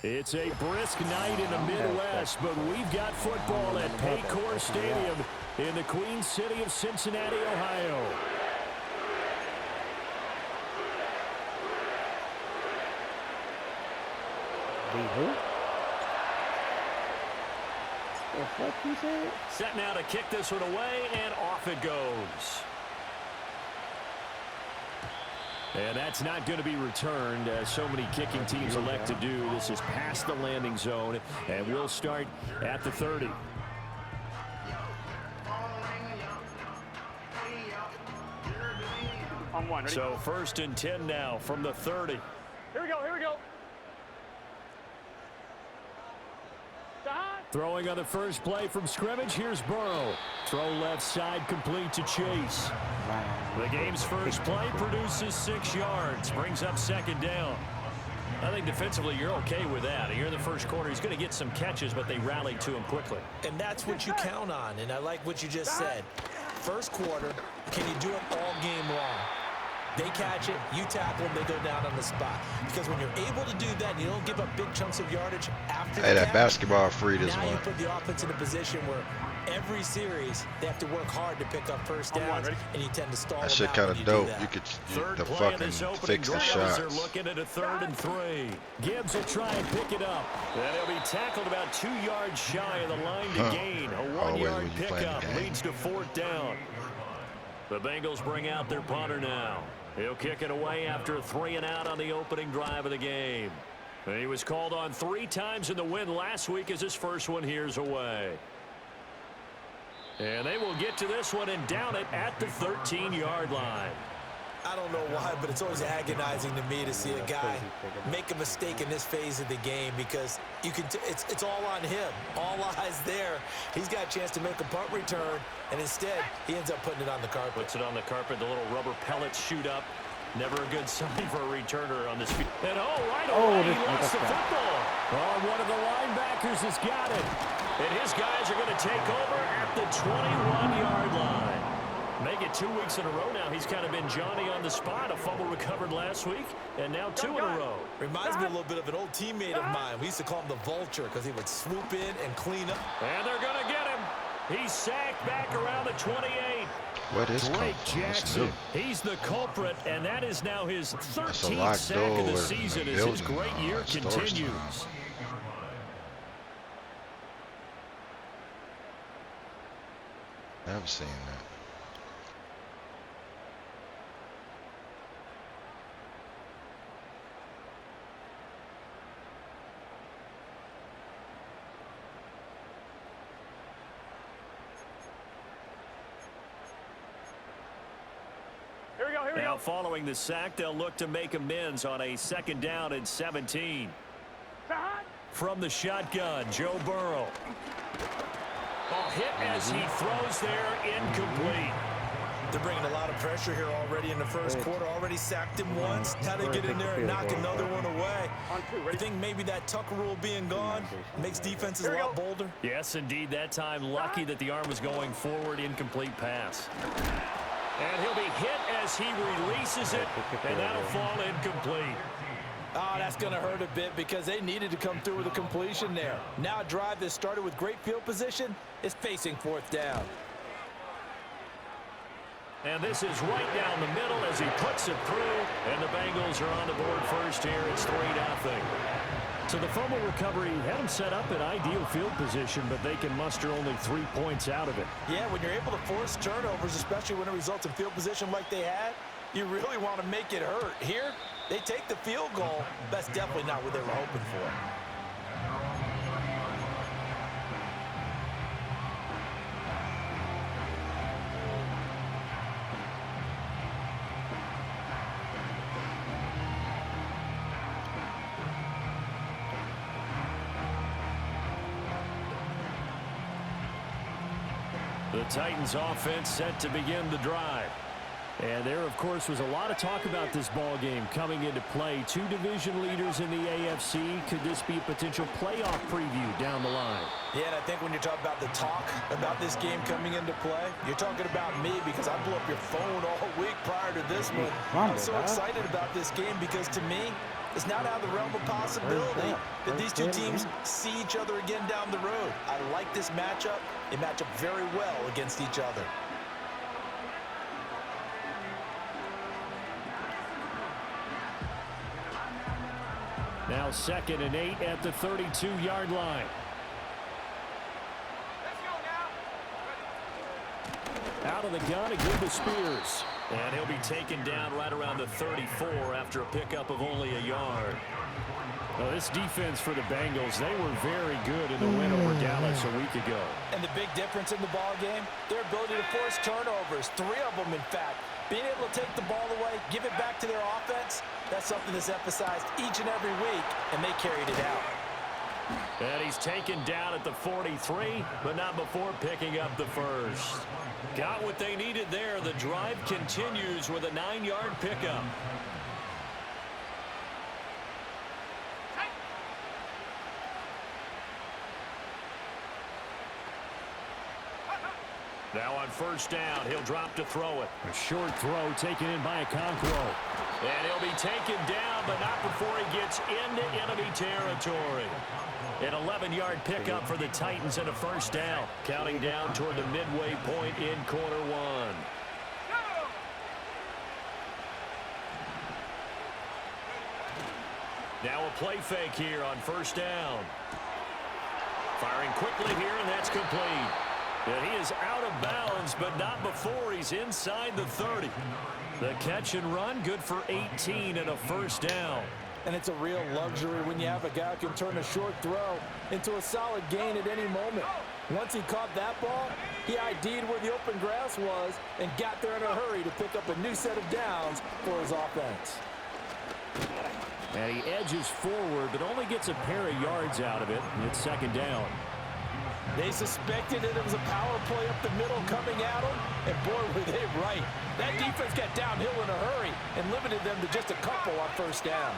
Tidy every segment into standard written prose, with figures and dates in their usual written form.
It's a brisk night in the Midwest, but we've got football at Paycor Stadium in the Queen City of Cincinnati, Ohio. Who? The fuck you said? Set now to kick this one away, and off it goes. And that's not going to be returned, as so many kicking teams elect to do. This is past the landing zone, and we'll start at the 30. On one, ready? So 1st and 10 now from the 30. Here we go, here we go. Throwing on the first play from scrimmage, here's Burrow. Throw left side, complete to Chase. The game's first play produces 6 yards, brings up 2nd down. I think defensively you're okay with that. Here in the first quarter, he's going to get some catches, but they rallied to him quickly. And that's what you count on, and I like what you just said. First quarter, can you do it all game long? They catch it, you tackle them, they go down on the spot. Because when you're able to do that, you don't give up big chunks of yardage after the that catch. basketball free this now one. You put the offense in a position where every series they have to work hard to pick up first downs, and you tend to stall That them shit out kind when of you dope. do that. You could Third the play of fucking this opening fix the drive as they're shots. looking at a 3rd and 3. Gibbs will try and pick it up. And he'll be tackled about 2 yards shy of the line to gain. A Always 1-yard when you play the pickup game. leads to 4th down. The Bengals bring out their punter now. He'll kick it away after a 3-and-out on the opening drive of the game. And he was called on 3 times in the win last week as his first one here's away. And they will get to this one and down it at the 13-yard line. I don't know why, but it's always agonizing to me to see a guy make a mistake in this phase of the game, because you can it's all on him. All eyes there. He's got a chance to make a punt return, and instead he ends up putting it on the carpet. Puts it on the carpet. The little rubber pellets shoot up. Never a good sign for a returner on this field. And right away, he lost the football. One of the linebackers has got it. And his guys are going to take over at the 21-yard line. Make it 2 weeks in a row now. He's kind of been Johnny on the spot. A fumble recovered last week, and now 2 in a row. Reminds me a little bit of an old teammate of mine. We used to call him the Vulture because he would swoop in and clean up. And they're going to get him. He's sacked back around the 28. What is Drake Jackson? He's the culprit, and that is now his 13th sack of the season as his great year continues. Never seen that. Now following the sack, they'll look to make amends on a 2nd down and 17. From the shotgun, Joe Burrow. Hit as he throws there, incomplete. They're bringing a lot of pressure here already in the first quarter. Already sacked him once. Now they get in there and knock another one away. I think maybe that Tucker rule being gone makes defenses a lot bolder. Yes, indeed. That time, lucky that the arm was going forward. Incomplete pass. And he'll be hit as he releases it, and that'll fall incomplete. Oh, that's going to hurt a bit because they needed to come through with a completion there. Now a drive that started with great field position is facing 4th down. And this is right down the middle as he puts it through, and the Bengals are on the board first here. It's 3-0. So the fumble recovery had them set up in ideal field position, but they can muster only 3 points out of it. Yeah, when you're able to force turnovers, especially when it results in field position like they had, you really want to make it hurt. Here, they take the field goal. That's definitely not what they were hoping for. The Titans offense set to begin the drive. And there, of course, was a lot of talk about this ball game coming into play. 2 division leaders in the AFC. Could this be a potential playoff preview down the line? Yeah, and I think when you talk about the talk about this game coming into play, you're talking about me because I blew up your phone all week prior to this one. I'm so excited about this game because, to me, It's not out of the realm of possibility that these two teams see each other again down the road. I like this matchup. They match up very well against each other. Now 2nd and 8 at the 32-yard line. Out of the gun again to Spears. And he'll be taken down right around the 34 after a pickup of only a yard. Well, this defense for the Bengals, they were very good in the win over Dallas a week ago. And the big difference in the ball game, their ability to force turnovers, 3 of them in fact. Being able to take the ball away, give it back to their offense, that's something that's emphasized each and every week, and they carried it out. And he's taken down at the 43, but not before picking up the first. Got what they needed there. The drive continues with a 9-yard pickup. Now on first down, he'll drop to throw it. A short throw taken in by Okonkwo. And he'll be taken down, but not before he gets into enemy territory. An 11-yard pickup for the Titans and a first down. Counting down toward the midway point in quarter one. Now a play fake here on first down. Firing quickly here, and that's complete. And he is out of bounds, but not before he's inside the 30. The catch and run, good for 18 and a first down. And it's a real luxury when you have a guy who can turn a short throw into a solid gain at any moment. Once he caught that ball, he ID'd where the open grass was and got there in a hurry to pick up a new set of downs for his offense. And he edges forward, but only gets a pair of yards out of it. And it's second down. They suspected that it was a power play up the middle coming at them, and boy, were they right. That defense got downhill in a hurry and limited them to just a couple on first down.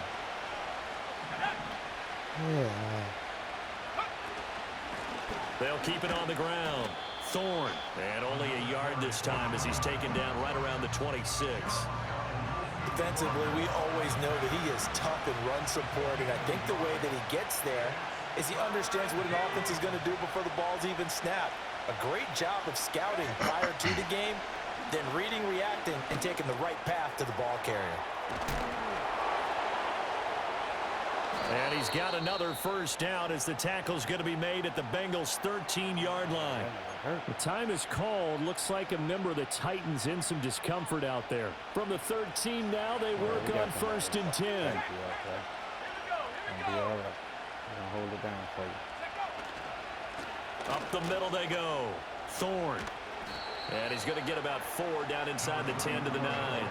They'll keep it on the ground. Thorne, and only a yard this time as he's taken down right around the 26. Defensively, we always know that he is tough in run support, and I think the way that he gets there is he understands what an offense is going to do before the ball's even snapped. A great job of scouting prior to the game, then reading, reacting, and taking the right path to the ball carrier. And he's got another first down as the tackle's going to be made at the Bengals' 13-yard line. The time is called. Looks like a member of the Titans in some discomfort out there. From the 13 now, they work on first and 10. Hold it down for you. Up the middle they go. Thorne. And he's going to get about 4 down inside the 10 to the 9.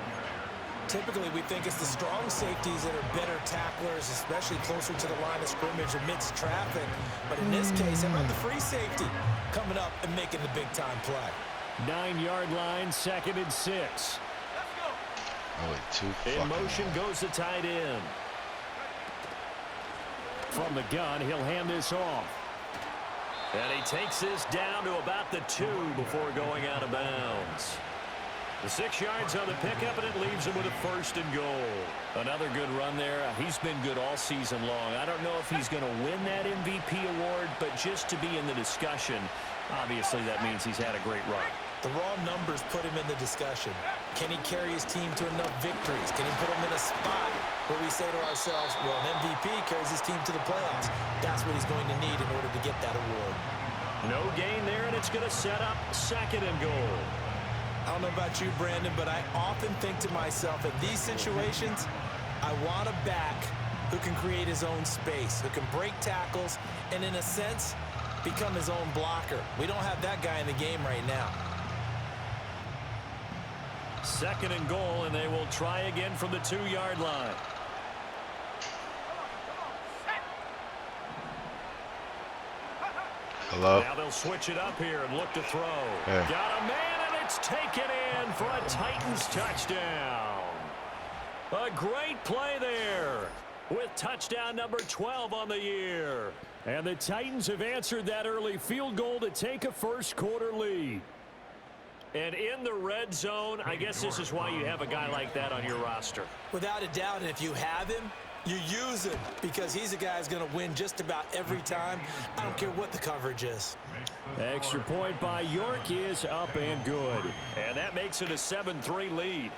Typically, we think it's the strong safeties that are better tacklers, especially closer to the line of scrimmage amidst traffic. But in this case, how about the free safety coming up and making the big-time play? 9-yard line, 2nd and 6. In motion goes the tight end. From the gun, he'll hand this off. And he takes this down to about the 2 before going out of bounds. The 6 yards on the pickup, and it leaves him with a first and goal. Another good run there. He's been good all season long. I don't know if he's going to win that MVP award, but just to be in the discussion, obviously that means he's had a great run. The raw numbers put him in the discussion. Can he carry his team to enough victories? Can he put them in a spot where we say to ourselves, well, an MVP carries his team to the playoffs. That's what he's going to need in order to get that award. No gain there, and it's going to set up 2nd and goal. I don't know about you, Brandon, but I often think to myself, in these situations, I want a back who can create his own space, who can break tackles, and in a sense, become his own blocker. We don't have that guy in the game right now. 2nd and goal, and they will try again from the 2-yard line. Hello? Now they'll switch it up here and look to throw. Yeah. Got a man, and it's taken in for a Titans touchdown. A great play there with touchdown number 12 on the year. And the Titans have answered that early field goal to take a first-quarter lead. And in the red zone, I guess this is why you have a guy like that on your roster. Without a doubt, and if you have him, You use him because he's a guy who's going to win just about every time. I don't care what the coverage is. Extra point by York is up and good. And that makes it a 7-3 lead.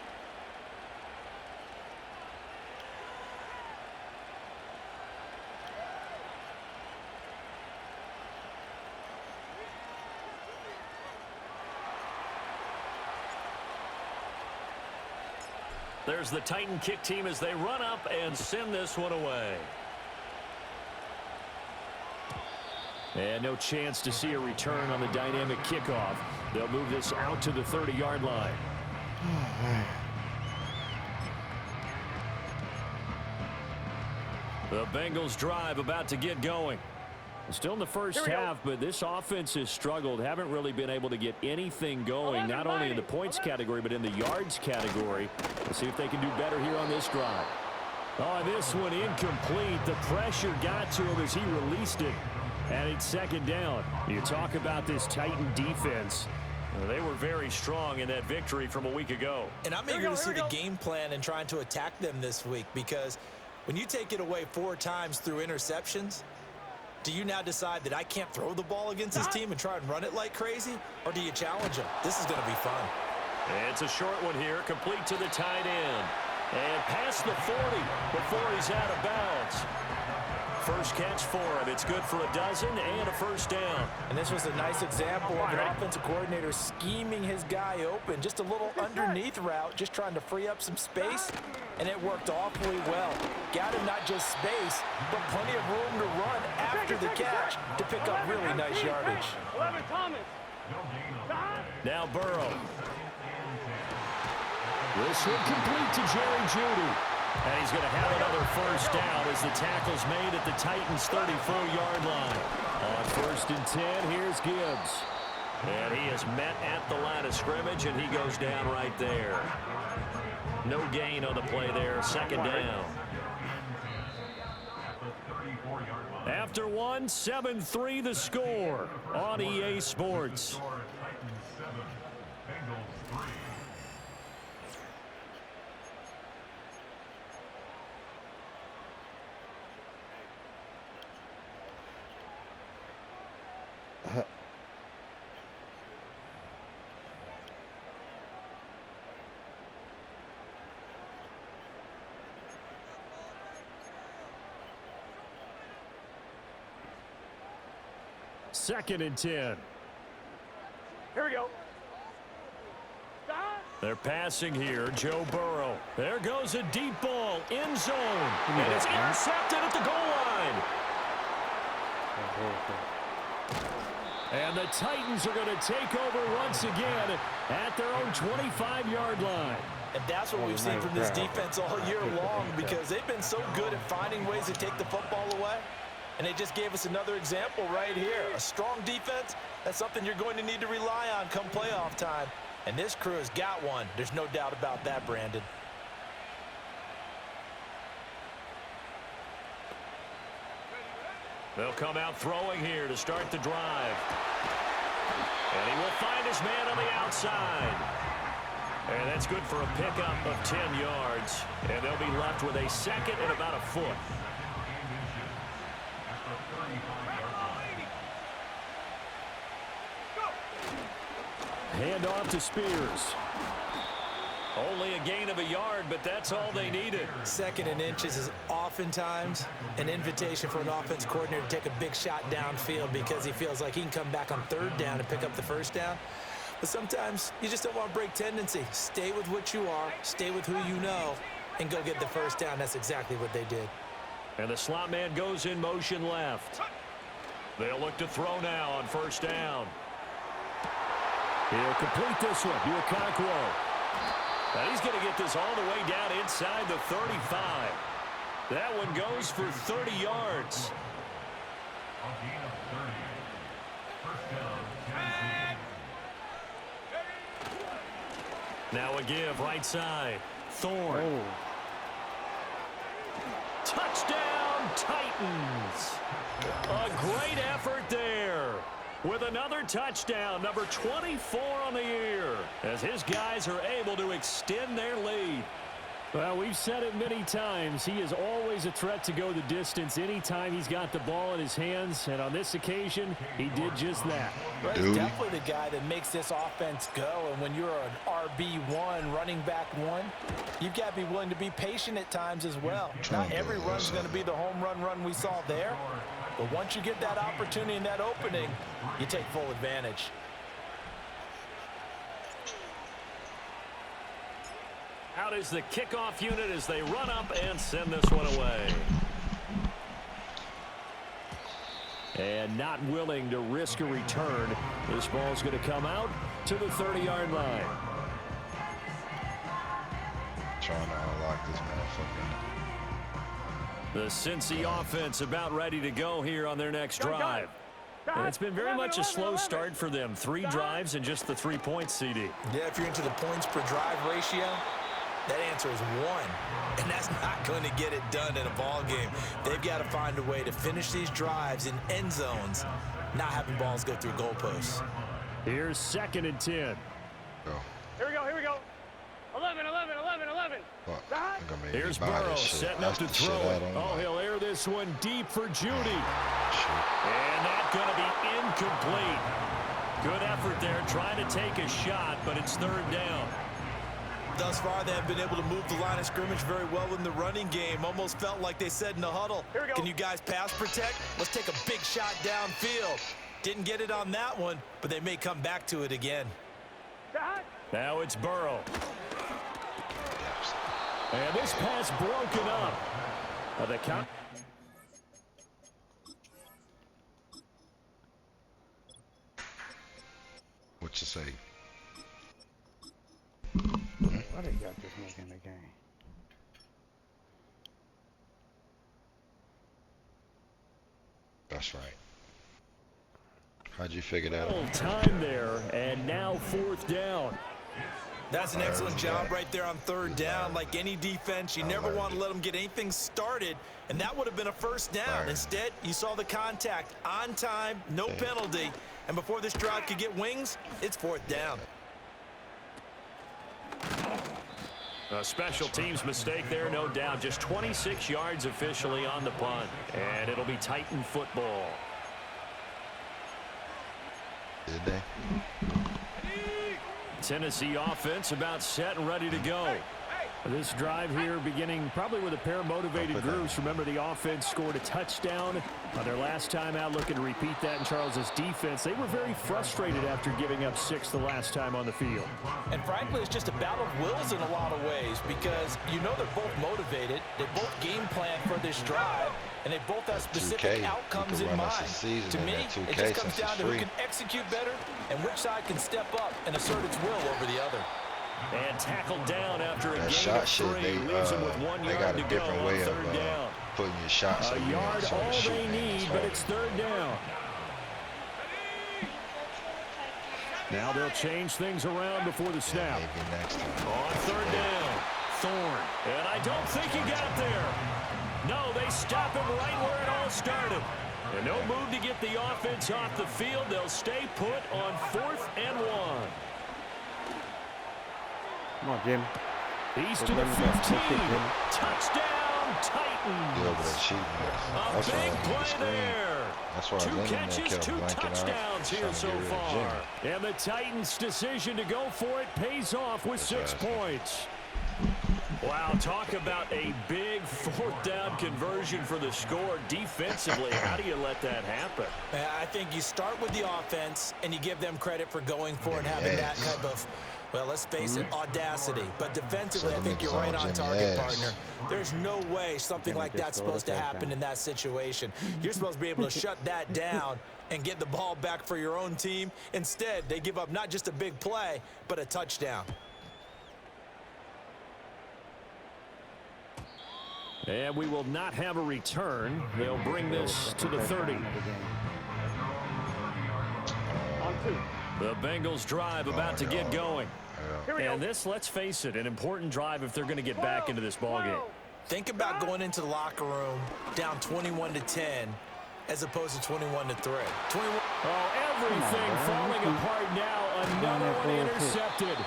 There's the Titan kick team as they run up and send this one away. And no chance to see a return on the dynamic kickoff. They'll move this out to the 30-yard line. The Bengals drive about to get going. Still in the first half, but this offense has struggled. Haven't really been able to get anything going, not only in the points category, but in the yards category. Let's see if they can do better here on this drive. Oh, this one incomplete. The pressure got to him as he released it. And it's second down. You talk about this Titan defense. They were very strong in that victory from a week ago. And I'm eager to see the game plan and trying to attack them this week, because when you take it away 4 times through interceptions, do you now decide that I can't throw the ball against this team and try and run it like crazy? Or do you challenge them? This is going to be fun. It's a short one here, complete to the tight end. And past the 40 before he's out of bounds. First catch for him. It's good for a dozen and a first down. And this was a nice example of an offensive coordinator scheming his guy open. Just a little underneath route, just trying to free up some space. And it worked awfully well. Got him not just space, but plenty of room to run after the catch to pick up really nice yardage. Now Burrow. This one complete to Jerry Jeudy. And he's going to have another first down as the tackle's made at the Titans' 34-yard line. On 1st and 10, here's Gibbs. And he is met at the line of scrimmage, and he goes down right there. No gain on the play there, second down. After one, 7-3 the score on EA Sports. Second and 10. Here we go. They're passing here. Joe Burrow. There goes a deep ball. End zone. And it's intercepted at the goal line. And the Titans are going to take over once again at their own 25-yard line. And that's what we've seen from this defense all year long, because they've been so good at finding ways to take the football away. And they just gave us another example right here. A strong defense, that's something you're going to need to rely on come playoff time. And this crew has got one. There's no doubt about that, Brandon. They'll come out throwing here to start the drive. And he will find his man on the outside. And that's good for a pickup of 10 yards. And they'll be left with a second and about a foot. Hand off to Spears. Only a gain of a yard, but that's all they needed. Second and inches is oftentimes an invitation for an offense coordinator to take a big shot downfield because he feels like he can come back on 3rd down and pick up the first down. But sometimes you just don't want to break tendency. Stay with what you are, stay with who you know, and go get the first down. That's exactly what they did. And the slot man goes in motion left. They'll look to throw now on 1st down. He'll complete this one to Okonkwo. And he's going to get this all the way down inside the 35. That one goes for 30 yards. Now a give right side. Thorne. Touchdown, Titans. A great effort there. With another touchdown, number 24 on the year, as his guys are able to extend their lead. Well, we've said it many times. He is always a threat to go the distance anytime he's got the ball in his hands. And on this occasion, he did just that. Well, he's definitely the guy that makes this offense go. And when you're an RB1, running back one, you've got to be willing to be patient at times as well. Not every run's going to be the home run we saw there. But once you get that opportunity and that opening, you take full advantage. Out is the kickoff unit as they run up and send this one away. And not willing to risk a return. This ball's going to come out to the 30-yard line. Trying to unlock this motherfucker. The Cincy offense about ready to go here on their next drive. And it's been very much a slow start for them. 3 drives and just the 3 points, CD. Yeah, if you're into the points per drive ratio, that answer is 1, and that's not going to get it done in a ball game. They've got to find a way to finish these drives in end zones, not having balls go through goalposts. Here's 2nd and 10. Go. Here we go, here we go. 11, 11, 11, 11. Fuck. I'm gonna make Here's me buy Burrow this shit. setting That's up to the shit throw I it. don't Oh, like. he'll air this one deep for Judy. Shit. And that's going to be incomplete. Good effort there trying to take a shot, but it's 3rd down. Thus far, they have been able to move the line of scrimmage very well in the running game. Almost felt like they said in the huddle, can you guys pass protect? Let's take a big shot downfield. Didn't get it on that one, but they may come back to it again. Now it's Burrow. And this pass broken up. The count. What you say? Why they got this nigga in the game? That's right. How'd you figure that out? Time there, and now 4th down. That's an excellent job right there on 3rd down. Like any defense, you never want to let them get anything started, and that would have been a 1st down. Instead, you saw the contact on time, no penalty, and before this drive could get wings, it's 4th down. A special teams mistake there, no doubt. Just 26 yards officially on the punt, and it'll be Titan football. Did they? Tennessee offense about set and ready to go. This drive here beginning probably with a pair of motivated groups. Remember, the offense scored a touchdown on their last time out. Looking to repeat that in Charles's defense. They were very frustrated after giving up 6 the last time on the field. And frankly, it's just a battle of wills in a lot of ways because you know they're both motivated. They both game plan for this drive, and they both have specific outcomes in mind. To me, it just comes down to who can execute better and which side can step up and assert its will over the other. And tackled down after a That gain shot of shit, 3. they Leaves him with 1 yard got a to go different on way 3rd down. of putting your shots. A yard all they need, but it's 3rd down. Now they'll change things around before the snap. Maybe next time. On 3rd down, Thorne. And I don't think he got there. No, they stop him right where it all started. And no move to get the offense off the field. They'll stay put on 4th and 1. Come on, Jim. He's to the 15. Touchdown, Titans. Yeah, but cheating. A big play there. That's why 2 catches, 2 touchdowns here so far. And the Titans' decision to go for it pays off with 6 points. Wow, talk about a big 4th down conversion for the score. Defensively, how do you let that happen? I think you start with the offense and you give them credit for going for it and having that type of, well, let's face it, audacity. But defensively, I think you're right on target, partner. There's no way something like that's supposed to happen in that situation. You're supposed to be able to shut that down and get the ball back for your own team. Instead, they give up not just a big play, but a touchdown. And we will not have a return. They'll bring this to the 30. The Bengals drive about to get going. And this, let's face it, an important drive if they're going to get back into this ballgame. Think about going into the locker room down 21-10 as opposed to 21-3. 21. Oh, everything falling apart now. Another one intercepted.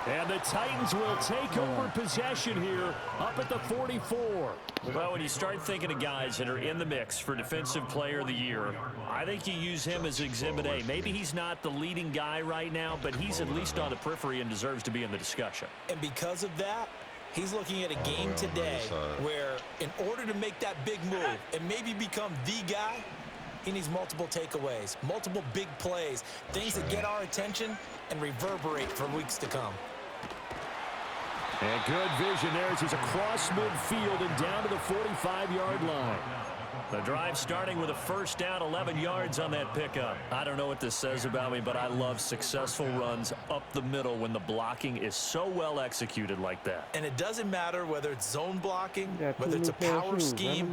And the Titans will take over possession here up at the 44. Well, when you start thinking of guys that are in the mix for Defensive Player of the Year, I think you use him as Exhibit A. Maybe he's not the leading guy right now, but he's at least on the periphery and deserves to be in the discussion. And because of that, he's looking at a game today where in order to make that big move and maybe become the guy, he needs multiple takeaways, multiple big plays, things that get our attention and reverberate for weeks to come. And good vision there as he's across midfield and down to the 45-yard line. The drive starting with a first down, 11 yards on that pickup. I don't know what this says about me, but I love successful runs up the middle when the blocking is so well executed like that. And it doesn't matter whether it's zone blocking, whether it's a power scheme.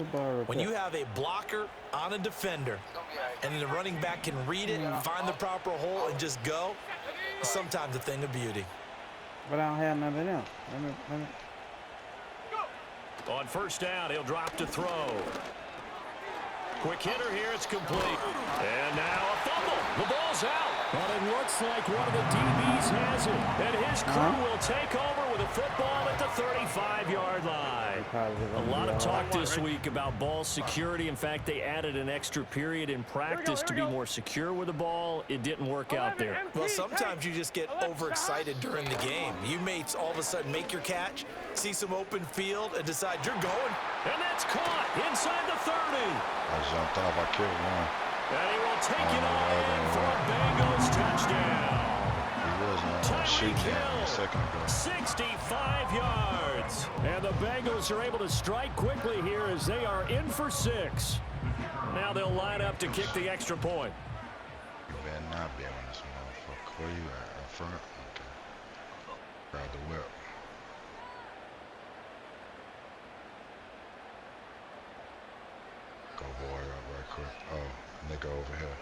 When you have a blocker on a defender and the running back can read it, find the proper hole, and just go, it's sometimes a thing of beauty. But I don't have none of them. On first down, he'll drop to throw. Quick hitter here, it's complete. And now a fumble. The ball's out. But it looks like one of the DBs has it. And his crew will take over with a football at the 35-yard line. A lot of talk this week about ball security. In fact, they added an extra period in practice to be more secure with the ball. It didn't work out there. Well, sometimes you just get overexcited during the game. You may all of a sudden make your catch, see some open field, and decide you're going. And that's caught inside the 30. I jumped off. I killed one. And he will take it all in for a Bengals touchdown. He was on shoot down a second ago. 65 yards. And the Bengals are able to strike quickly here as they are in for 6. Now they'll line up to kick the extra point. You better not be on this motherfucker. Where you at? Up front? Okay. Grab the whip. Go board up right quick. Oh, nigga over here.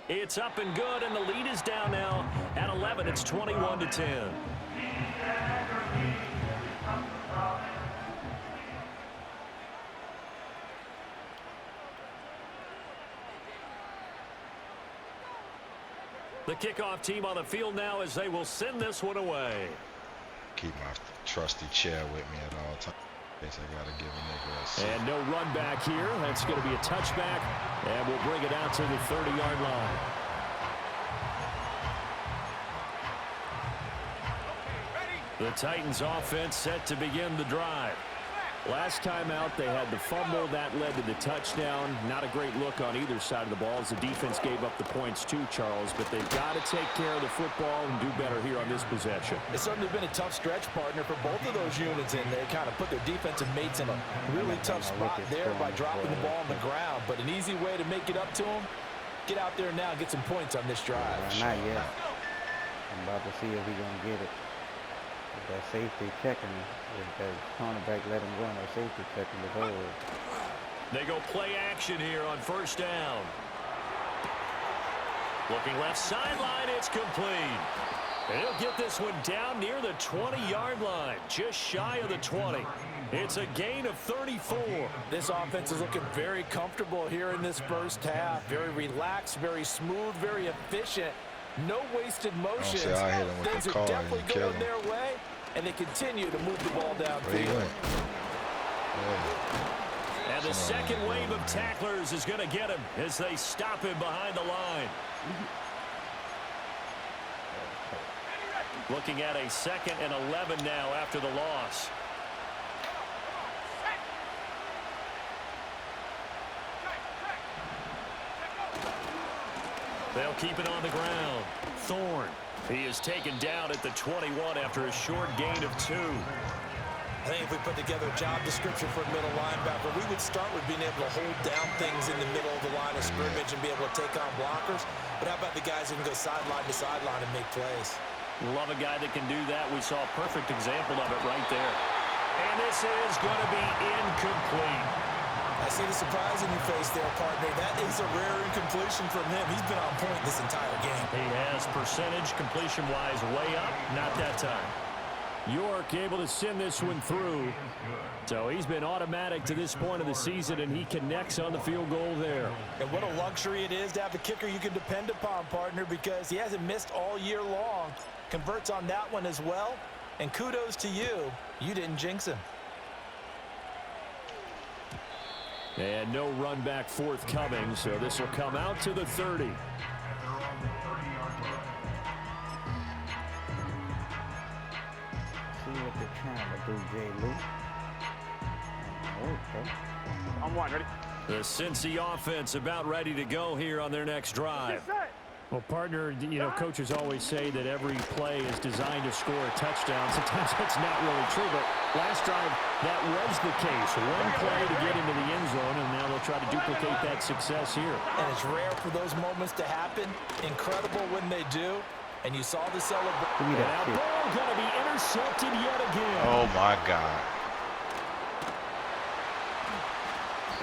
It's up and good, and the lead is down now at 11. It's 21-10. The kickoff team on the field now as they will send this one away. Keep my trusty chair with me at all times. I gotta give a nigga a seat. And no run back here. That's going to be a touchback, and we'll bring it out to the 30-yard line. The Titans offense set to begin the drive. Last time out, they had the fumble. That led to the touchdown. Not a great look on either side of the ball as the defense gave up the points too, Charles. But they've got to take care of the football and do better here on this possession. It's certainly been a tough stretch, partner, for both of those units in there. Kind of put their defensive mates in a really tough spot there by dropping the ball on the ground. But an easy way to make it up to them, get out there now and get some points on this drive. Not yet. I'm about to see if he's going to get it. If that safety checking, if that cornerback let him go on that safety checking the hold. They go play action here on first down. Looking left sideline, it's complete. And he'll get this one down near the 20-yard line, just shy of the 20. It's a gain of 34. This offense is looking very comfortable here in this first half. Very relaxed, very smooth, very efficient. No wasted motions. Things are definitely going their way, and they continue to move the ball downfield. And the second wave of tacklers is going to get him as they stop him behind the line. Looking at a 2nd and 11 now after the loss. They'll keep it on the ground. Thorne. He is taken down at the 21 after a short gain of 2. I think if we put together a job description for a middle linebacker, we would start with being able to hold down things in the middle of the line of scrimmage and be able to take on blockers. But how about the guys who can go sideline to sideline and make plays? Love a guy that can do that. We saw a perfect example of it right there. And this is going to be incomplete. I see the surprise in your face there, partner. That is a rare incompletion from him. He's been on point this entire game. He has percentage completion-wise way up. Not that time. York able to send this one through. So he's been automatic to this point of the season, and he connects on the field goal there. And what a luxury it is to have a kicker you can depend upon, partner, because he hasn't missed all year long. converts on that one as well. And kudos to you. You didn't jinx him. And no run back forthcoming, so this will come out to the 30. See what they're trying to do, Jay Lou. Okay. On one, ready? The Cincy offense about ready to go here on their next drive. Well, partner, you know, coaches always say that every play is designed to score a touchdown. Sometimes that's not really true, but last drive, that was the case. One play to get into the end zone, and now they'll try to duplicate that success here. And it's rare for those moments to happen. Incredible when they do. And you saw the celebration. That ball going to be intercepted yet again. Oh, my God.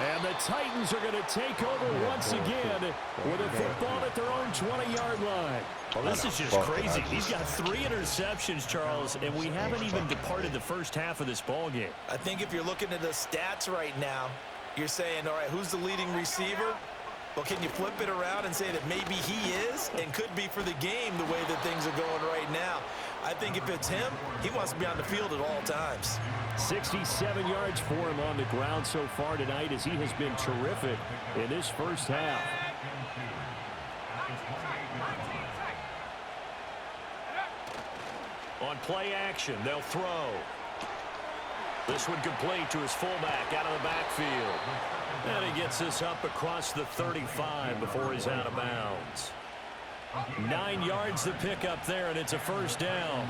And the Titans are going to take over once again with a football at their own 20-yard line. Well, this is just crazy. He's got 3 interceptions, Charles, and we haven't even departed the first half of this ball game. I think if you're looking at the stats right now, you're saying, all right, who's the leading receiver? Well, can you flip it around and say that maybe he is and could be for the game the way that things are going right now? I think if it's him, he wants to be on the field at all times. 67 yards for him on the ground so far tonight as he has been terrific in this first half. On play action, they'll throw. This one complete to his fullback out of the backfield. And he gets this up across the 35 before he's out of bounds. 9 yards to pick up there, and it's a first down.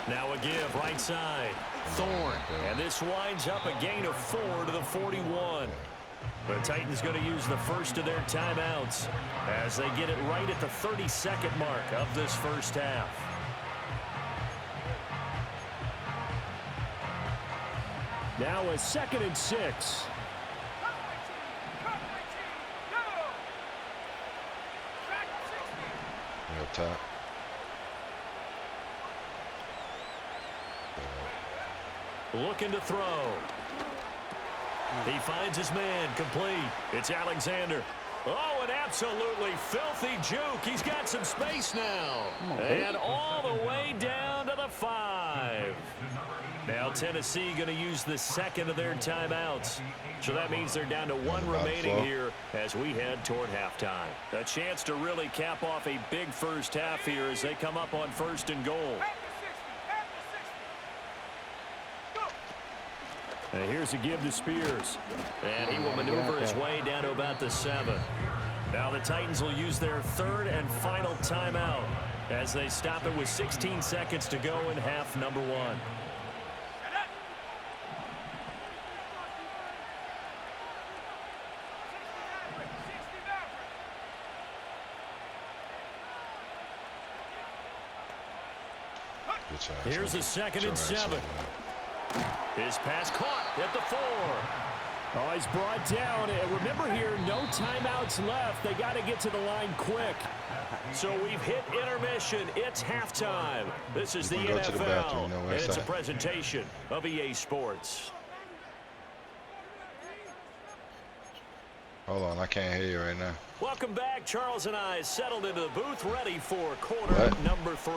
Now a give, right side. Thorne. And this winds up a gain of 4 to the 41. The Titans going to use the first of their timeouts as they get it right at the 32nd mark of this first half. Now a 2nd and 6. Up top. Looking to throw. He finds his man, complete. It's Alexander. Oh, an absolutely filthy juke. He's got some space now. And all the way down to the 5. Now Tennessee going to use the second of their timeouts. So that means they're down to 1 remaining here as we head toward halftime. A chance to really cap off a big first half here as they come up on 1st and goal. And here's a give to Spears. And he will maneuver his way down to about the 7. Now the Titans will use their 3rd and final timeout as they stop it with 16 seconds to go in half number 1. Here's a 2nd and 7. His pass caught at the 4. Oh, he's brought down. And remember here, no timeouts left. They got to get to the line quick. So we've hit intermission. It's halftime. This is the NFL, and it's a presentation of EA Sports. Hold on, I can't hear you right now. Welcome back. Charles and I settled into the booth, ready for quarter number 3.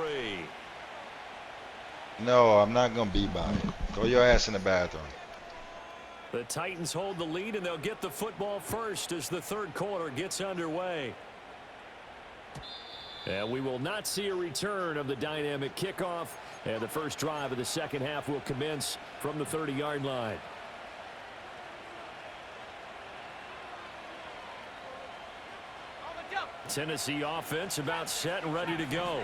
No, I'm not going to be by it. Go your ass in the bathroom. The Titans hold the lead, and they'll get the football first as the 3rd quarter gets underway. And we will not see a return of the dynamic kickoff. And the first drive of the second half will commence from the 30-yard line. Tennessee offense about set and ready to go.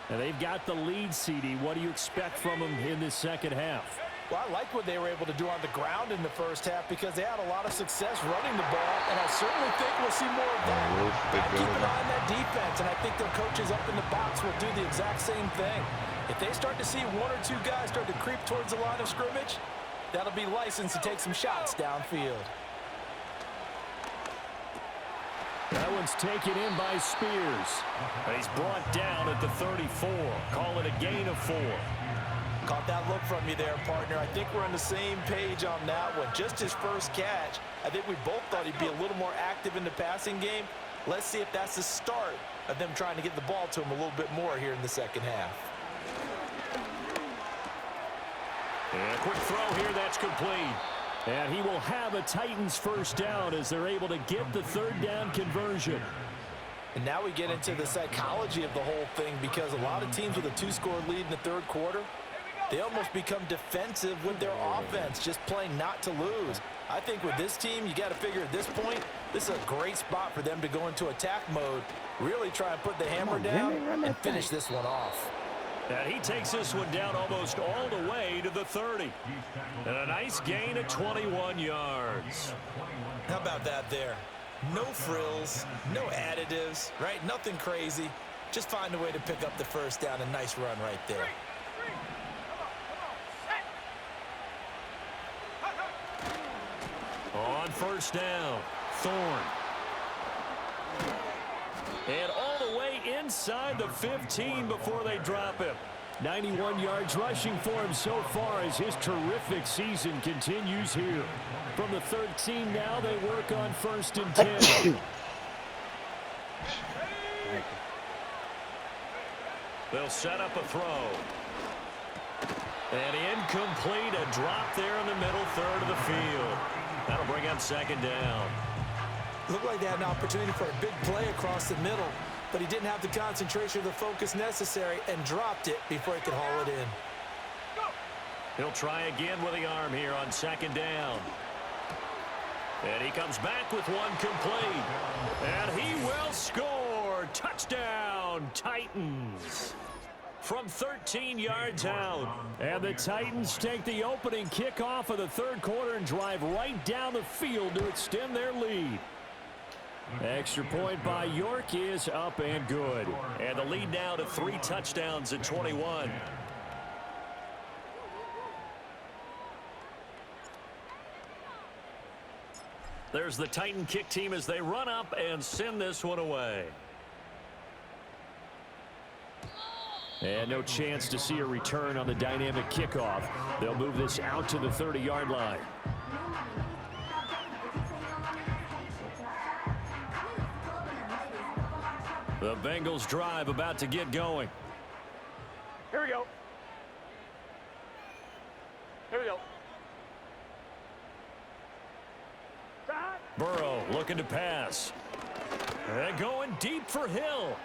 And they've got the lead, CD. What do you expect from them in this second half? Well, I like what they were able to do on the ground in the first half because they had a lot of success running the ball, and I certainly think we'll see more of that. Keep an eye on that defense, and I think their coaches up in the box will do the exact same thing. If they start to see 1 or 2 guys start to creep towards the line of scrimmage, that'll be licensed to take some shots downfield. That one's taken in by Spears. He's brought down at the 34. Call it a gain of 4. Caught that look from you there, partner. I think we're on the same page on that one. Just his first catch. I think we both thought he'd be a little more active in the passing game. Let's see if that's the start of them trying to get the ball to him a little bit more here in the second half. And a quick throw here, that's complete. And he will have a Titans first down as they're able to get the third down conversion. And now we get into the psychology of the whole thing, because a lot of teams with a 2-score lead in the third quarter, they almost become defensive with their offense, just playing not to lose. I think with this team, you got to figure at this point, this is a great spot for them to go into attack mode, really try and put the hammer down and finish this one off. And he takes this one down almost all the way to the 30. And a nice gain of 21 yards. How about that there? No frills, no additives, right? Nothing crazy. Just find a way to pick up the first down. A nice run right there. On first down, Thorne. And all the way inside the 15 before they drop him. 91 yards rushing for him so far as his terrific season continues here. From the 13 now, they work on 1st and 10. They'll set up a throw. And incomplete, a drop there in the middle third of the field. That'll bring up 2nd down. Looked like they had an opportunity for a big play across the middle, but he didn't have the concentration or the focus necessary and dropped it before he could haul it in. He'll try again with the arm here on 2nd down. And he comes back with one complete. And he will score. Touchdown, Titans. From 13 yards out. And the Titans take the opening kickoff of the third quarter and drive right down the field to extend their lead. Extra point by York is up and good. And the lead now to 3 touchdowns at 21. There's the Titan kick team as they run up and send this one away. And no chance to see a return on the dynamic kickoff. They'll move this out to the 30-yard line. The Bengals drive about to get going. Here we go. Here we go. Burrow looking to pass. And going deep for Hill.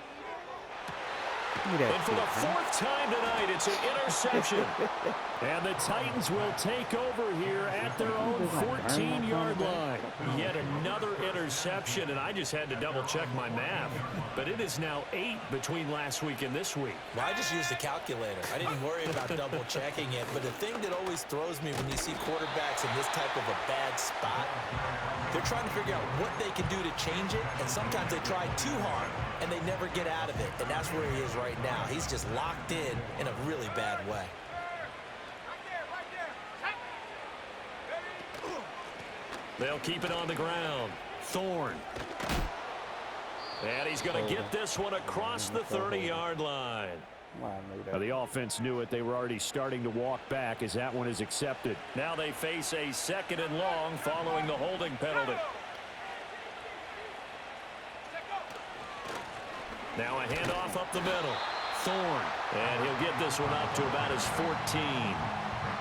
And for the 4th time tonight, it's an interception. And the Titans will take over here at their own 14-yard line. Yet another interception, and I just had to double-check my math. But it is now 8 between last week and this week. Well, I just used a calculator. I didn't worry about double-checking it. But the thing that always throws me when you see quarterbacks in this type of a bad spot, they're trying to figure out what they can do to change it, and sometimes they try too hard, and they never get out of it. And that's where he is right now. He's just locked in a really bad way. They'll keep it on the ground. Thorne. And he's going to get this one across the 30-yard line. Now, the offense knew it. They were already starting to walk back as that one is accepted. Now they face a 2nd and long following the holding penalty. Now a handoff up the middle. Thorne. And he'll get this one up to about his 14.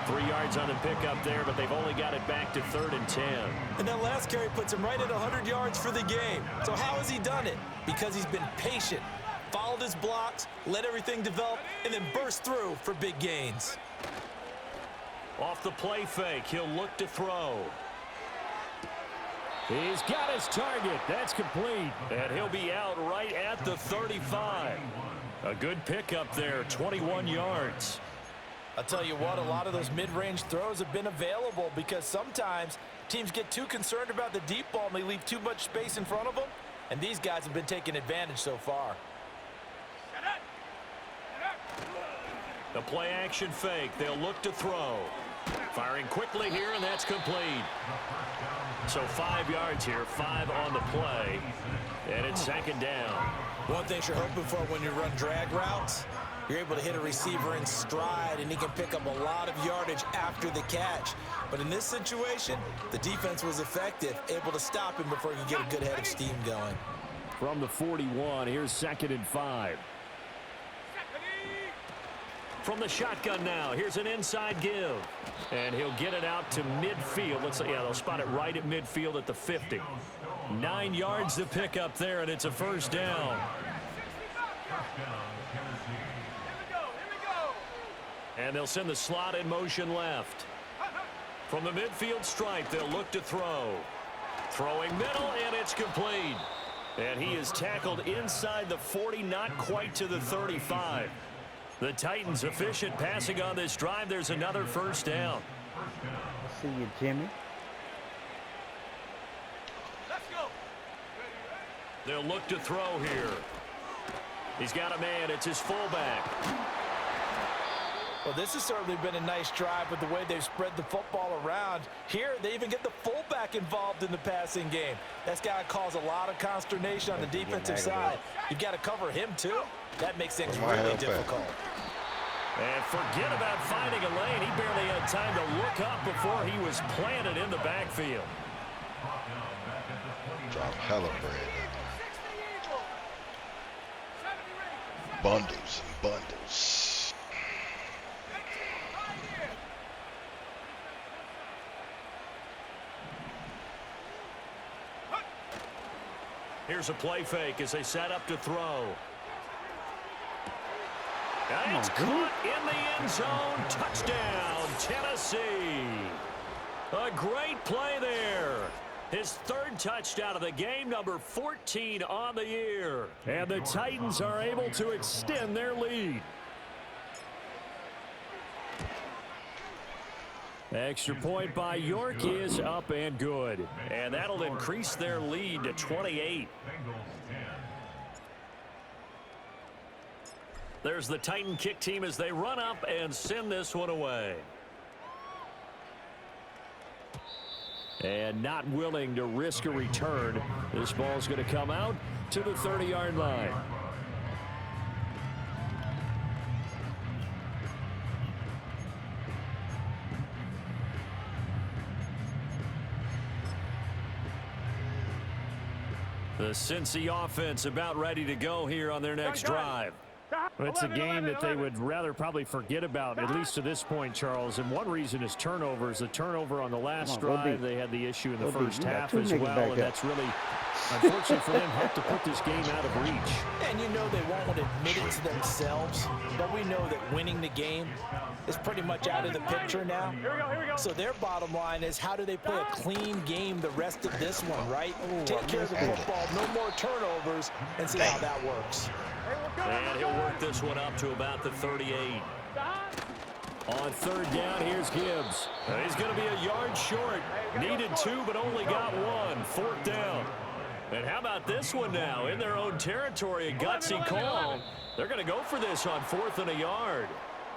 3 yards on the pickup there, but they've only got it back to 3rd and 10. And that last carry puts him right at 100 yards for the game. So how has he done it? Because he's been patient, followed his blocks, let everything develop, and then burst through for big gains. Off the play fake, he'll look to throw. He's got his target. That's complete. And he'll be out right at the 35. A good pickup there, 21 yards. I'll tell you what, a lot of those mid-range throws have been available because sometimes teams get too concerned about the deep ball and they leave too much space in front of them, and these guys have been taking advantage so far. The play action fake. They'll look to throw. Firing quickly here, and that's complete. So 5 yards here, 5 on the play, and it's 2nd down. One thing you're hoping for when you run drag routes, You're able to hit a receiver in stride, and he can pick up a lot of yardage after the catch. But in this situation, the defense was effective, able to stop him before he could get a good head of steam going. From the 41, here's 2nd and 5. From the shotgun now, here's an inside give. And he'll get it out to midfield. Looks like, yeah, they'll spot it right at midfield at the 50. 9 yards to pick up there, and it's a first down. And they'll send the slot in motion left. From the midfield stripe, they'll look to throw. Throwing middle, and it's complete. And he is tackled inside the 40, not quite to the 35. The Titans efficient passing on this drive. There's another first down. I see you, Jimmy. Let's go. They'll look to throw here. He's got a man. It's his fullback. Well, this has certainly been a nice drive with the way they've spread the football around. Here, they even get the fullback involved in the passing game. That's got to cause a lot of consternation on the defensive side. You've got to cover him, too. That makes things really difficult. And forget about finding a lane. He barely had time to look up before he was planted in the backfield. Drop hella bread in there. Bundles and bundles. Here's a play fake as they set up to throw. And it's caught in the end zone. Touchdown, Tennessee. A great play there. His 3rd touchdown of the game, number 14 on the year. And the Titans are able to extend their lead. Extra point by York is up and good. And that'll increase their lead to 28. There's the Titan kick team as they run up and send this one away. And not willing to risk a return. This ball's going to come out to the 30-yard line. The Cincy offense about ready to go here on their next drive. It's a game that they would rather probably forget about, at least to this point, Charles. And one reason is turnovers. The turnover on the last drive, they had the issue in the first half as well. And that's really, unfortunately for them, helped to put this game out of reach. And you know they won't want to admit it to themselves, but we know that winning the game is pretty much out of the picture now. Here we go. So their bottom line is, how do they play a clean game the rest of this one, right? Take care of the football, no more turnovers, and see how that works. And he'll work this one up to about the 38. On 3rd down, here's Gibbs. He's going to be a yard short. Needed 2, but only got 1. 4th down. And how about this one now? In their own territory, a gutsy call. They're going to go for this on 4th and a yard.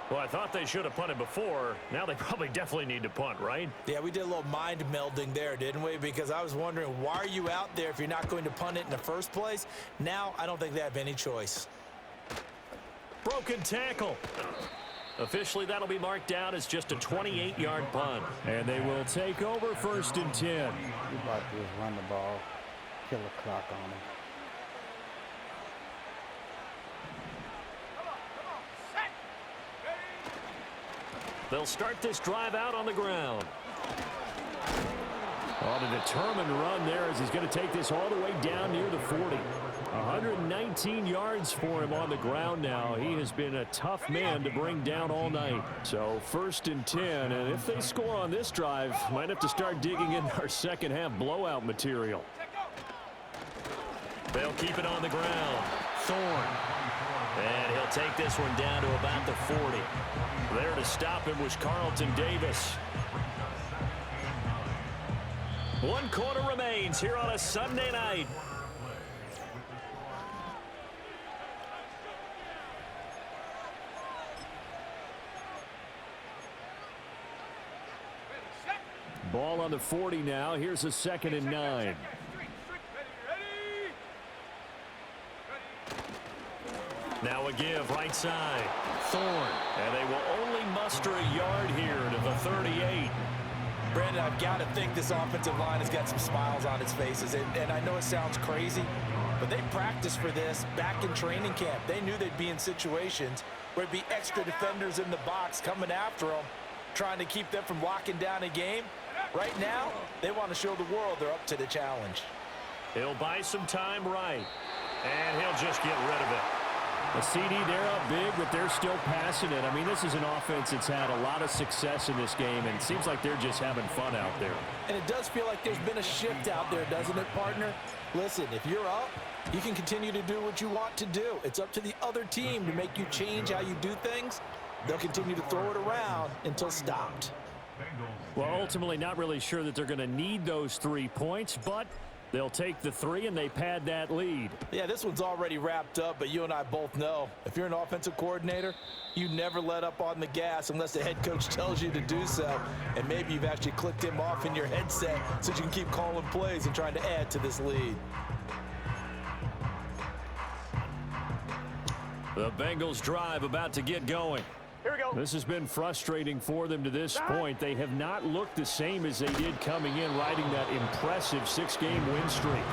Well, I thought they should have punted before. Now they probably definitely need to punt, right? Yeah, we did a little mind melding there, didn't we? Because I was wondering, why are you out there if you're not going to punt it in the first place? Now I don't think they have any choice. Broken tackle. Officially, that'll be marked down as just a 28-yard punt. And they will take over 1st and 10. You about to just run the ball, kill the clock on him. They'll start this drive out on the ground. On a determined run there as he's going to take this all the way down near the 40. 119 yards for him on the ground now. He has been a tough man to bring down all night. So 1st and 10, and if they score on this drive, might have to start digging in our second half blowout material. They'll keep it on the ground. Thorne. And he'll take this one down to about the 40. There to stop him was Carlton Davis. 1 quarter remains here on a Sunday night. Ball on the 40 now. Here's a 2nd and 9. Now a give, right side. Thorne. And they will only muster a yard here to the 38. Brandon, I've got to think this offensive line has got some smiles on its faces. And I know it sounds crazy, but they practiced for this back in training camp. They knew they'd be in situations where it'd be extra defenders in the box coming after them, trying to keep them from locking down a game. Right now, they want to show the world they're up to the challenge. He'll buy some time right, and he'll just get rid of it. The CD, they're up big, but they're still passing it. I mean, this is an offense that's had a lot of success in this game, and it seems like they're just having fun out there. And it does feel like there's been a shift out there, doesn't it, partner? Listen, if you're up, you can continue to do what you want to do. It's up to the other team to make you change how you do things. They'll continue to throw it around until stopped. Well, ultimately, not really sure that they're going to need those 3 points, but they'll take the 3 and they pad that lead. Yeah, this one's already wrapped up, but you and I both know if you're an offensive coordinator, you never let up on the gas unless the head coach tells you to do so. And maybe you've actually clicked him off in your headset so you can keep calling plays and trying to add to this lead. The Bengals drive about to get going. Here we go. This has been frustrating for them to this point. They have not looked the same as they did coming in, riding that impressive 6-game win streak.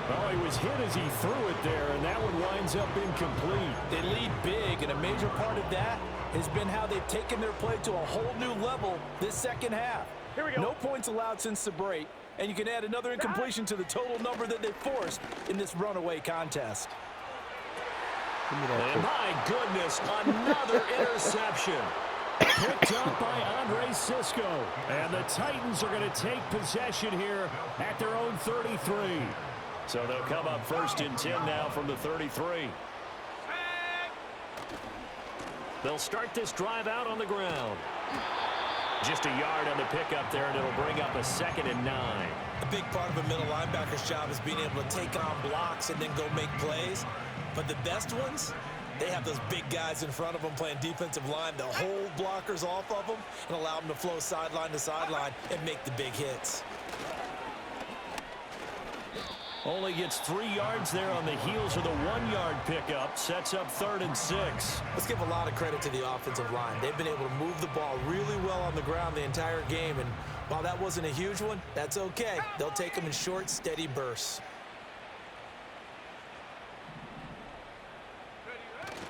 Well, he was hit as he threw it there, and that one winds up incomplete. They lead big, and a major part of that has been how they've taken their play to a whole new level this second half. Here we go. No points allowed since the break, and you can add another incompletion to the total number that they forced in this runaway contest. And my goodness, another interception. Picked up by Andre Cisco. And the Titans are going to take possession here at their own 33. So they'll come up 1st and 10 now from the 33. They'll start this drive out on the ground. Just a yard on the pickup there, and it'll bring up a 2nd and 9. A big part of a middle linebacker's job is being able to take on blocks and then go make plays. But the best ones, they have those big guys in front of them playing defensive line. They'll hold blockers off of them and allow them to flow sideline to sideline and make the big hits. Only gets 3 yards there on the heels of the 1-yard pickup. Sets up 3rd and 6. Let's give a lot of credit to the offensive line. They've been able to move the ball really well on the ground the entire game. And while that wasn't a huge one, that's okay. They'll take them in short, steady bursts.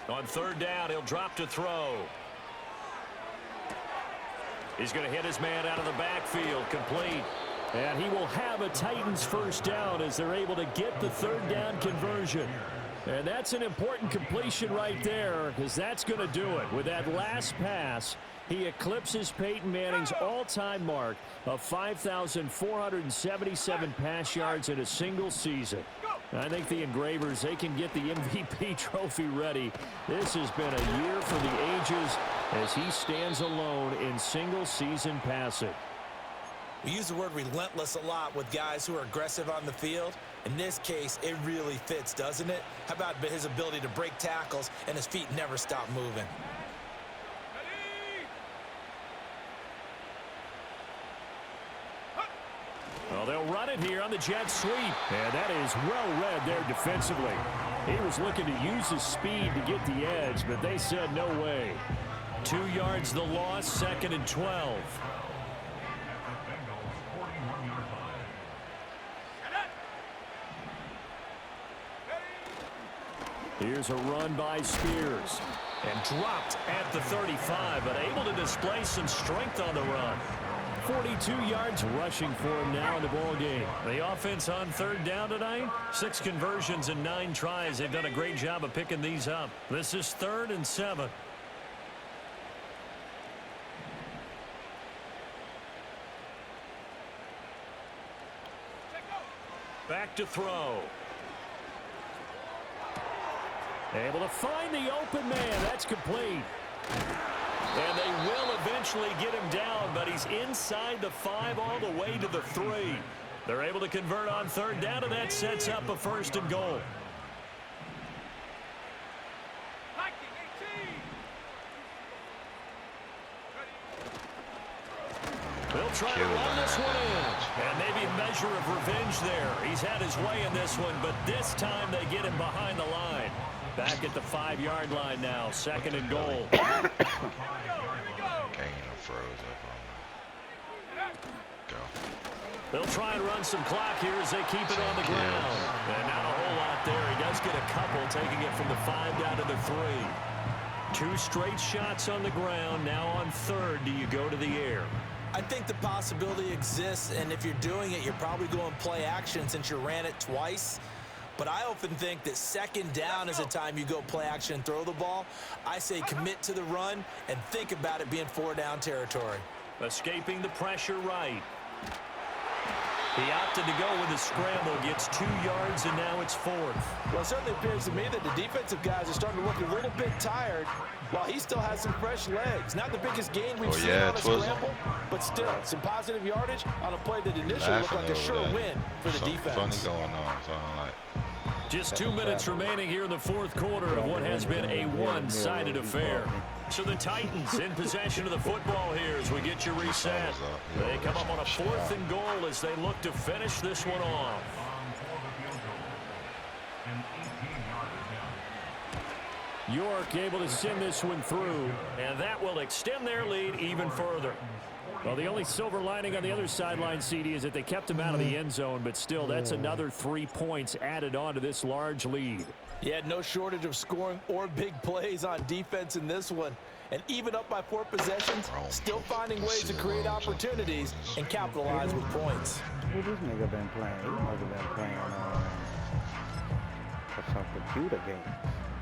On 3rd down, he'll drop to throw. He's going to hit his man out of the backfield, complete. And he will have a Titans 1st down as they're able to get the 3rd down conversion. And that's an important completion right there, because that's going to do it. With that last pass, he eclipses Peyton Manning's all-time mark of 5,477 pass yards in a single season. I think the Engravers, they can get the MVP trophy ready. This has been a year for the ages as he stands alone in single-season passing. We use the word relentless a lot with guys who are aggressive on the field. In this case, it really fits, doesn't it? How about his ability to break tackles and his feet never stop moving? Well, they'll run it here on the jet sweep. And that is well read there defensively. He was looking to use his speed to get the edge, but they said no way. 2 yards the loss, 2nd and 12. Here's a run by Spears. And dropped at the 35, but able to display some strength on the run. 42 yards rushing for him now in the ball game. The offense on 3rd down tonight, 6 conversions and 9 tries. They've done a great job of picking these up. This is 3rd and 7. Back to throw. Able to find the open man. That's complete. And they will eventually get him down, but he's inside the 5 all the way to the 3. They're able to convert on 3rd down, and that sets up a 1st and goal. They'll try to run this one in. And maybe a measure of revenge there. He's had his way in this one, but this time they get him behind the line. Back at the 5-yard line now. 2nd and goal. Kane froze up on me. Go. They'll try and run some clock here as they keep it on the ground. And not a whole lot there. He does get a couple, taking it from the 5 down to the 3. 2 straight shots on the ground. Now on 3rd, do you go to the air? I think the possibility exists, and if you're doing it, you're probably going play action since you ran it twice. But I often think that 2nd down is a time you go play action and throw the ball. I say commit to the run and think about it being 4-down territory. Escaping the pressure right. He opted to go with a scramble, gets 2 yards, and now it's 4th. Well, it certainly appears to me that the defensive guys are starting to look a little bit tired while he still has some fresh legs. Not the biggest gain we've seen on a scramble, but still some positive yardage on a play that initially looked like a sure win for the defense. Funny going on, so I'm like... Just 2 minutes remaining here in the 4th quarter of what has been a one-sided affair. So the Titans in possession of the football here as we get you reset. They come up on a 4th and goal as they look to finish this one off. York able to send this one through, and that will extend their lead even further. Well, the only silver lining on the other sideline, CD, is that they kept him out of the end zone, but still, that's another 3 points added on to this large lead. Yeah, no shortage of scoring or big plays on defense in this one. And even up by 4 possessions, still finding ways to create opportunities and capitalize with points. Who this nigga been playing? He must have been playing for some computer game.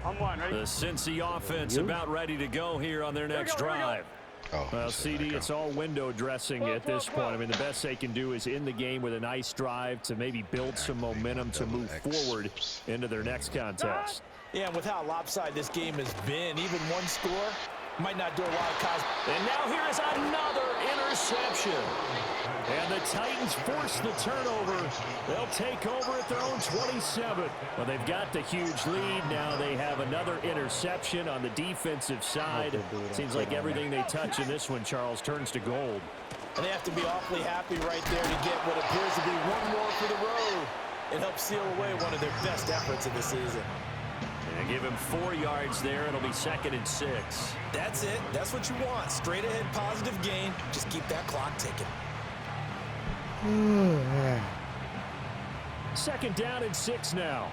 On 1, ready? The Cincy offense about ready to go here on their next drive. Well, CD, it's all window dressing at this point. I mean, the best they can do is in the game with a nice drive to maybe build some momentum to move forward into their next contest. Yeah, and with how lopsided this game has been, even one score might not do a lot of cosmetic. And now here is another interception. And the Titans force the turnover. They'll take over at their own 27. Well, they've got the huge lead. Now they have another interception on the defensive side. Seems like everything they touch in this one, Charles, turns to gold. And they have to be awfully happy right there to get what appears to be one more for the road. It helps seal away one of their best efforts of the season. And give him 4 yards there. It'll be 2nd and 6. That's it. That's what you want. Straight ahead positive gain. Just keep that clock ticking. 2nd down and 6 now.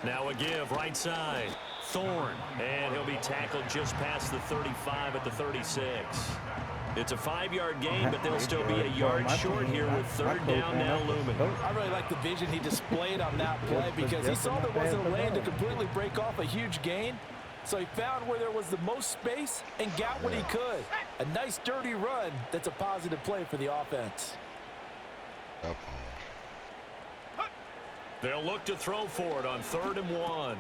Now a give right side. Thorne, and he'll be tackled just past the 35 at the 36. It's a 5-yard gain, but they'll still be a yard short here with 3rd down now looming. I really like the vision he displayed on that play because he saw there wasn't a lane to completely break off a huge gain. So he found where there was the most space and got what he could. A nice dirty run that's a positive play for the offense. They'll look to throw for it on 3rd and 1.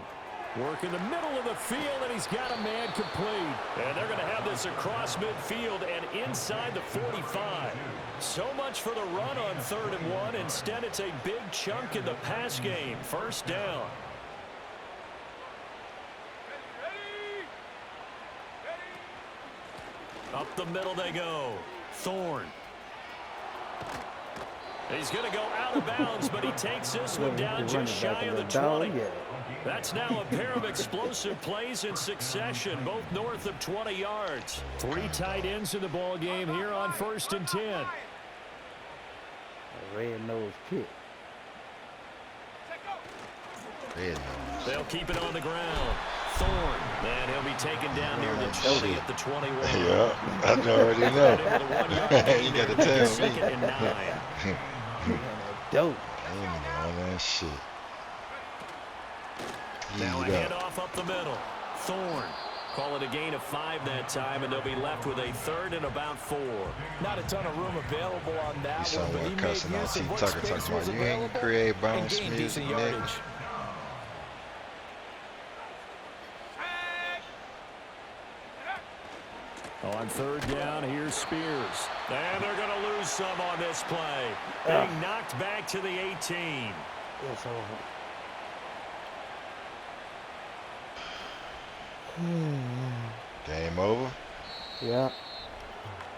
Work in the middle of the field, and he's got a man complete. And they're going to have this across midfield and inside the 45. So much for the run on 3rd and 1. Instead, it's a big chunk in the pass game. 1st down. Up the middle they go. Thorne. He's going to go out of bounds, but he takes this one down just shy of the 20. That's now a pair of explosive plays in succession, both north of 20 yards. 3 tight ends in the ball game here on 1st and 10. Red nose kick. They'll keep it on the ground. Thorne, and he'll be taken down near the 20 at the 21. Yeah, I already know. You got to tell me. 2nd and 9. Dope. I ain't know that shit. Now a handoff up the middle. Thorne. Call it a gain of 5 that time, and they'll be left with a 3rd and about 4. Not a ton of room available on that You one, but he made use of what space was you available ain't create and bounce gained music, decent yardage. On 3rd down, here's Spears. And they're going to lose some on this play. Being knocked back to the 18. It's over. Game over. Yeah.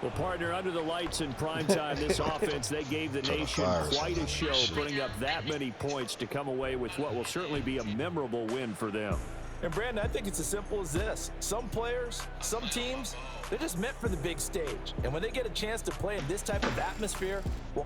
Well, partner, under the lights in prime time, this offense, they gave the nation quite a show, putting up that many points to come away with what will certainly be a memorable win for them. And, Brandon, I think it's as simple as this. Some players, some teams, they're just meant for the big stage. And when they get a chance to play in this type of atmosphere, well,